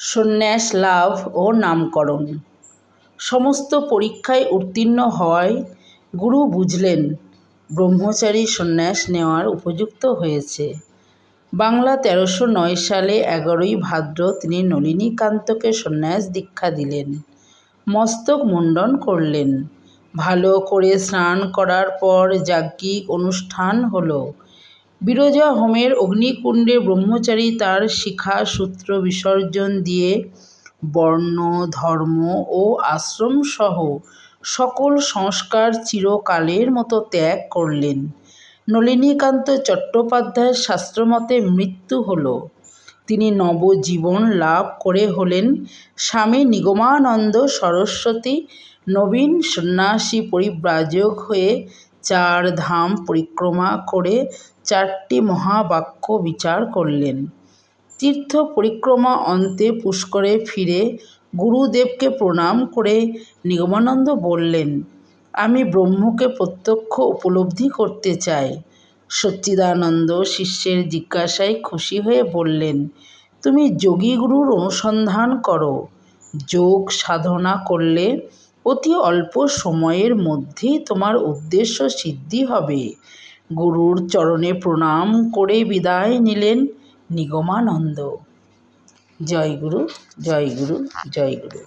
সন্ন্যাস লাভ ও নামকরণ। সমস্ত পরীক্ষায় উত্তীর্ণ হওয়ায় গুরু বুঝলেন ব্রহ্মচারী সন্ন্যাস নেওয়ার উপযুক্ত হয়েছে। বাংলা ১৩০৯ সালে ১১ই ভাদ্র তিনি নলিনীকান্তকে সন্ন্যাস দীক্ষা দিলেন। মস্তক মুণ্ডন করলেন। ভালো করে স্নান করার পর যাজ্ঞিক অনুষ্ঠান হল। বিরজা হোমের অগ্নিকুণ্ডে ব্রহ্মচারী তার শিখা সূত্র বিসর্জন দিয়ে বর্ণ, ধর্ম ও আশ্রম সহ সকল সংস্কার চিরকালের মতো ত্যাগ করলেন। নলিনীকান্ত চট্টোপাধ্যায়ের শাস্ত্রমতে মৃত্যু হল। তিনি নবজীবন লাভ করে হলেন স্বামী নিগমানন্দ সরস্বতী। নবীন সন্ন্যাসী পরিব্রাজক হয়ে ৪ ধাম পরিক্রমা করে ৪টি মহাবাক্য বিচার করলেন। তীর্থ পরিক্রমা অন্তে পুষ্করে ফিরে গুরুদেবকে প্রণাম করে নিগমানন্দ বললেন, আমি ব্রহ্মকে প্রত্যক্ষ উপলব্ধি করতে চাই। সচ্চিদানন্দ শিষ্যের জিজ্ঞাসায় খুশি হয়ে বললেন, তুমি যোগীগুরুর অনুসন্ধান করো। যোগ সাধনা করলে অতি অল্প সময়ের মধ্যেই তোমার উদ্দেশ্য সিদ্ধি হবে। গুরুর চরণে প্রণাম করে বিদায় নিলেন নিগমানন্দ। জয় গুরু, জয় গুরু, জয় গুরু।